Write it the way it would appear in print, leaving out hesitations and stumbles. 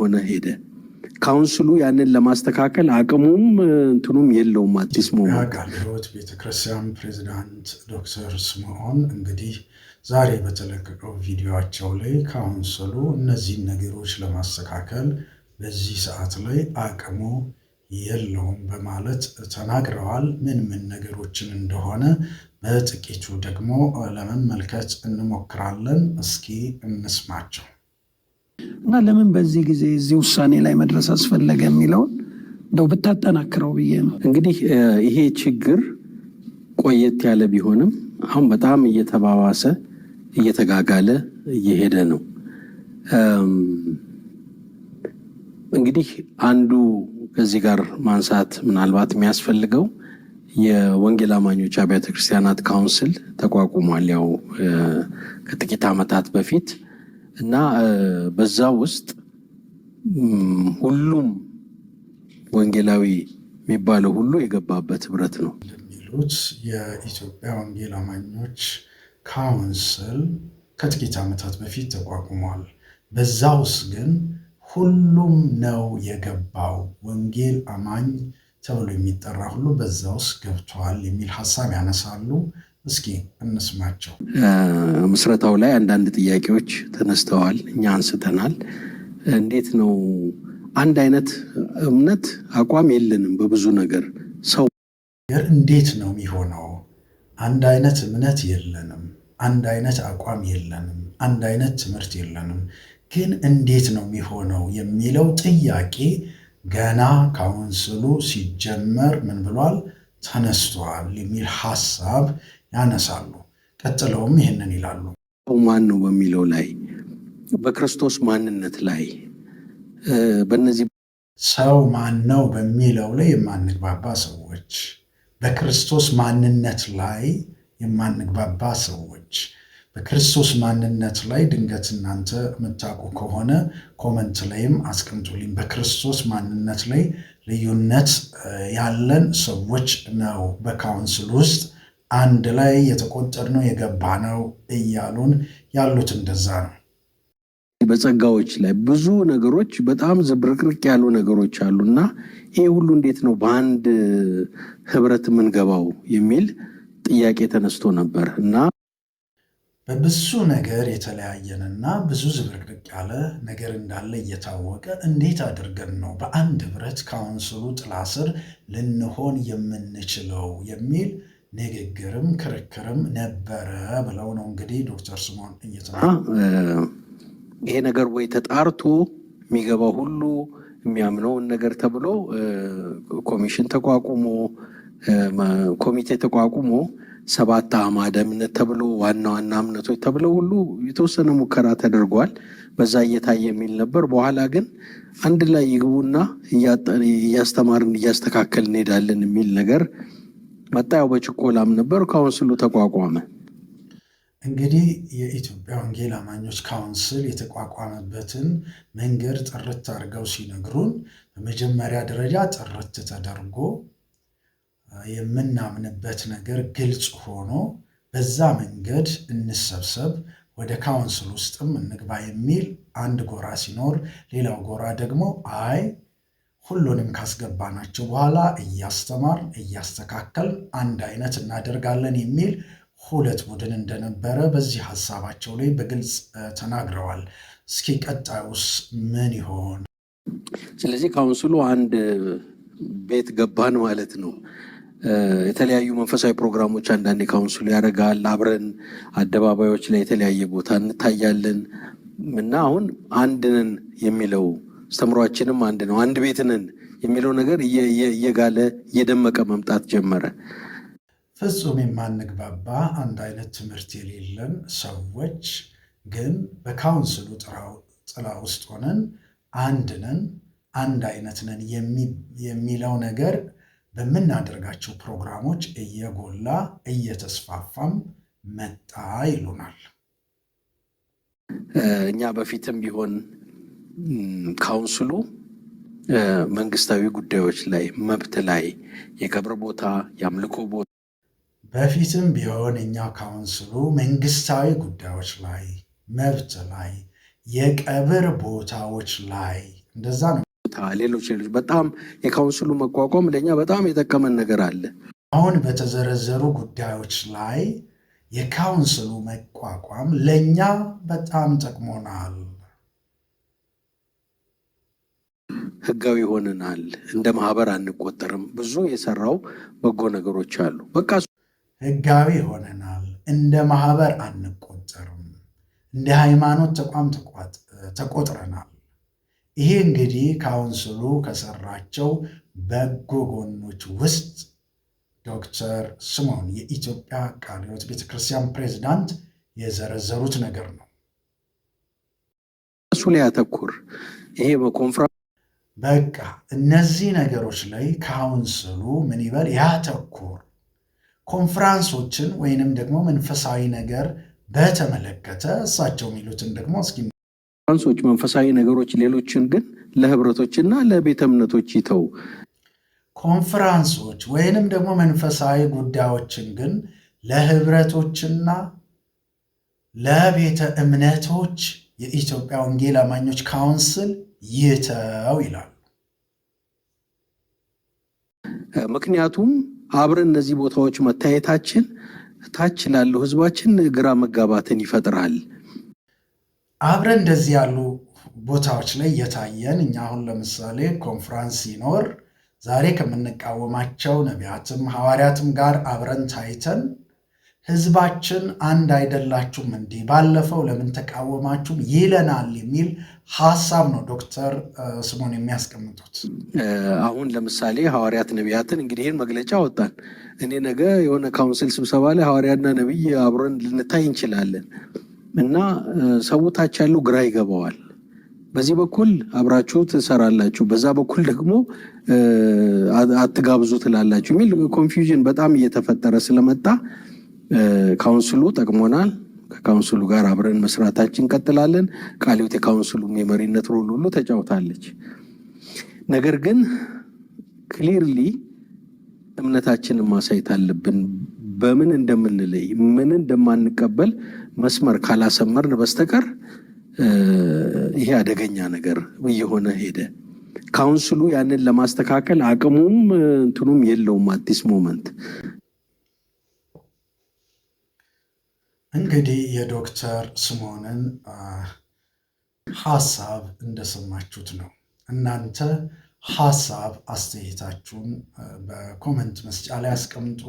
እየሆነ ሄደ። ካውንስሉ ያንን ለማስተካከል አቅሙም እንትኑም የለውም። አዲስ ቃለ ሕይወት ቤተክርስቲያን ፕሬዚዳንት ዶክተር ስምዖን እንግዲህ ዛሬ በተለቀቀው ቪዲዮቸው ላይ ካውንስሉ እነዚህን ነገሮች ለማስተካከል በዚህ ሰዓት ላይ አቅሙ የለውም በማለት ተናግረዋል። ምን ነገሮችን እንደሆነ በጥቂቱ ደግሞ ለመመልከት እንሞክራለን። እስኪ እንስማቸው እና ለምን በዚህ ጊዜ እዚህ ውሳኔ ላይ መድረስ አስፈለገ የሚለውን እንደው ብታጠናክረው ብዬ ነው። እንግዲህ ይሄ ችግር ቆየት ያለ ቢሆንም አሁን በጣም እየተባባሰ እየተጋጋለ እየሄደ ነው። እንግዲህ አንዱ ከዚህ ጋር ማንሳት ምናልባት የሚያስፈልገው የወንጌል አማኞች አብያተ ክርስቲያናት ካውንስል ተቋቁሟል ያው ከጥቂት ዓመታት በፊት እና በዛ ውስጥ ሁሉም ወንጌላዊ የሚባለው ሁሉ የገባበት ህብረት ነው የሚሉት የኢትዮጵያ ወንጌል አማኞች ካውንስል ከጥቂት ዓመታት በፊት ተቋቁሟል። በዛ ውስጥ ግን ሁሉም ነው የገባው፣ ወንጌል አማኝ ተብሎ የሚጠራ ሁሉ በዛ ውስጥ ገብቷል የሚል ሀሳብ ያነሳሉ። እስኪ እንስማቸው። ምስረታው ላይ አንዳንድ ጥያቄዎች ተነስተዋል፣ እኛ አንስተናል። እንዴት ነው አንድ አይነት እምነት አቋም የለንም በብዙ ነገር ሰው እንዴት ነው የሚሆነው? አንድ አይነት እምነት የለንም፣ አንድ አይነት አቋም የለንም፣ አንድ አይነት ትምህርት የለንም፣ ግን እንዴት ነው የሚሆነው የሚለው ጥያቄ ገና ካውንስሉ ሲጀመር ምን ብሏል? ተነስቷል የሚል ሀሳብ ያነሳሉ። ቀጥለውም ይህንን ይላሉ። ማን ነው በሚለው ላይ፣ በክርስቶስ ማንነት ላይ፣ በእነዚህ ሰው ማን ነው በሚለው ላይ የማንግባባ ሰዎች፣ በክርስቶስ ማንነት ላይ የማንግባባ ሰዎች፣ በክርስቶስ ማንነት ላይ ድንገት እናንተ የምታውቁ ከሆነ ኮመንት ላይም አስቀምጡልኝ። በክርስቶስ ማንነት ላይ ልዩነት ያለን ሰዎች ነው በካውንስል ውስጥ አንድ ላይ የተቆጠርነው የገባ ነው እያሉን ያሉት እንደዛ ነው። በጸጋዎች ላይ ብዙ ነገሮች በጣም ዝብርቅርቅ ያሉ ነገሮች አሉና ይሄ ሁሉ እንዴት ነው በአንድ ህብረት የምንገባው የሚል ጥያቄ ተነስቶ ነበር እና በብዙ ነገር የተለያየንና ብዙ ዝብርቅርቅ ያለ ነገር እንዳለ እየታወቀ እንዴት አድርገን ነው በአንድ ህብረት ካውንስሉ ጥላ ስር ልንሆን የምንችለው የሚል ንግግርም ክርክርም ነበረ ብለው ነው እንግዲህ ዶክተር ስምዖን ይሄ ነገር ወይ ተጣርቶ የሚገባው ሁሉ የሚያምነውን ነገር ተብሎ ኮሚሽን ተቋቁሞ ኮሚቴ ተቋቁሞ 7 አዕማደ እምነት ተብሎ ዋና ዋና እምነቶች ተብለው ሁሉ የተወሰነ ሙከራ ተደርጓል። በዛ እየታየ የሚል ነበር። በኋላ ግን አንድ ላይ ይግቡና እያስተማርን እያስተካከል እንሄዳለን የሚል ነገር መጣ። ያው በችኮላም ነበር። ካውንስሉ ተቋቋመ። እንግዲህ የኢትዮጵያ ወንጌል አማኞች ካውንስል የተቋቋመበትን መንገድ ጥርት አድርገው ሲነግሩን በመጀመሪያ ደረጃ ጥርት ተደርጎ የምናምንበት ነገር ግልጽ ሆኖ በዛ መንገድ እንሰብሰብ፣ ወደ ካውንስል ውስጥም እንግባ የሚል አንድ ጎራ ሲኖር፣ ሌላው ጎራ ደግሞ አይ ሁሉንም ካስገባናቸው በኋላ እያስተማር እያስተካከል አንድ አይነት እናደርጋለን የሚል ሁለት ቡድን እንደነበረ በዚህ ሀሳባቸው ላይ በግልጽ ተናግረዋል። እስኪ ቀጣዩስ ምን ይሆን? ስለዚህ ካውንስሉ አንድ ቤት ገባን ማለት ነው። የተለያዩ መንፈሳዊ ፕሮግራሞች አንዳንዴ ካውንስሉ ያደርጋል። አብረን አደባባዮች ላይ የተለያየ ቦታ እንታያለን እና አሁን አንድ ነን የሚለው አስተምሯችንም አንድ ነው፣ አንድ ቤት ነን የሚለው ነገር እየጋለ እየደመቀ መምጣት ጀመረ። ፍጹም የማንግባባ አንድ አይነት ትምህርት የሌለን ሰዎች ግን በካውንስሉ ጥላ ውስጥ ሆነን አንድ ነን፣ አንድ አይነት ነን የሚለው ነገር በምናደርጋቸው ፕሮግራሞች እየጎላ እየተስፋፋም መጣ ይሉናል። እኛ በፊትም ቢሆን ካውንስሉ መንግስታዊ ጉዳዮች ላይ፣ መብት ላይ፣ የቀብር ቦታ፣ የአምልኮ ቦታ በፊትም ቢሆን እኛ ካውንስሉ መንግስታዊ ጉዳዮች ላይ፣ መብት ላይ፣ የቀብር ቦታዎች ላይ እንደዛ ነው። ሌሎች በጣም የካውንስሉ መቋቋም ለእኛ በጣም የጠቀመን ነገር አለ። አሁን በተዘረዘሩ ጉዳዮች ላይ የካውንስሉ መቋቋም ለእኛ በጣም ጠቅሞናል። ህጋዊ ሆነናል። እንደ ማህበር አንቆጠርም። ብዙ የሰራው በጎ ነገሮች አሉ። በቃ ህጋዊ ሆነናል። እንደ ማህበር አንቆጠርም። እንደ ሃይማኖት ተቋም ተቆጥረናል። ይሄ እንግዲህ ካውንስሉ ከሰራቸው በጎ ጎኖች ውስጥ ዶክተር ስምዖን የኢትዮጵያ ቃለ ሕይወት ቤተክርስቲያን ፕሬዝዳንት የዘረዘሩት ነገር ነው። እሱ ላይ ያተኩር። ይሄ በኮንፍራንስ በቃ እነዚህ ነገሮች ላይ ካውንስሉ ምን ይበል ያተኩር። ኮንፍራንሶችን ወይንም ደግሞ መንፈሳዊ ነገር በተመለከተ እሳቸው የሚሉትን ደግሞ እስኪ ኮንፍራንሶች፣ መንፈሳዊ ነገሮች ሌሎችን ግን ለህብረቶችና ለቤተ እምነቶች ይተው። ኮንፍራንሶች ወይንም ደግሞ መንፈሳዊ ጉዳዮችን ግን ለህብረቶችና ለቤተ እምነቶች የኢትዮጵያ ወንጌል አማኞች ካውንስል ይተው ይላሉ። ምክንያቱም አብረን እነዚህ ቦታዎች መታየታችን ታች ላለው ህዝባችን ግራ መጋባትን ይፈጥራል። አብረን እንደዚህ ያሉ ቦታዎች ላይ የታየን እኛ አሁን ለምሳሌ ኮንፍራንስ ሲኖር ዛሬ ከምንቃወማቸው ነቢያትም ሐዋርያትም ጋር አብረን ታይተን ህዝባችን አንድ አይደላችሁም እንዲህ ባለፈው ለምን ተቃወማችሁም ይለናል የሚል ሐሳብ ነው ዶክተር ስምዖን የሚያስቀምጡት። አሁን ለምሳሌ ሐዋርያት ነቢያትን እንግዲህ ይህን መግለጫ አወጣን። እኔ ነገ የሆነ ካውንስል ስብሰባ ላይ ሐዋርያና ነቢይ አብረን ልንታይ እንችላለን እና ሰው ታች ያለው ግራ ይገባዋል። በዚህ በኩል አብራችሁ ትሰራላችሁ፣ በዛ በኩል ደግሞ አትጋብዙ ትላላችሁ የሚል ኮንፊውዥን በጣም እየተፈጠረ ስለመጣ ካውንስሉ ጠቅሞናል። ከካውንስሉ ጋር አብረን መስራታችን እንቀጥላለን። ቃለ ሕይወት የካውንስሉ የመሪነት ሮል ሁሉ ተጫውታለች። ነገር ግን ክሊርሊ እምነታችንን ማሳየት አለብን። በምን እንደምንለይ ምን እንደማንቀበል መስመር ካላሰመርን በስተቀር ይሄ አደገኛ ነገር እየሆነ ሄደ። ካውንስሉ ያንን ለማስተካከል አቅሙም እንትኑም የለውም አዲስ ሞመንት። እንግዲህ የዶክተር ስምዖንን ሐሳብ እንደሰማችሁት ነው። እናንተ ሐሳብ አስተያየታችሁን በኮመንት መስጫ ላይ አስቀምጡ።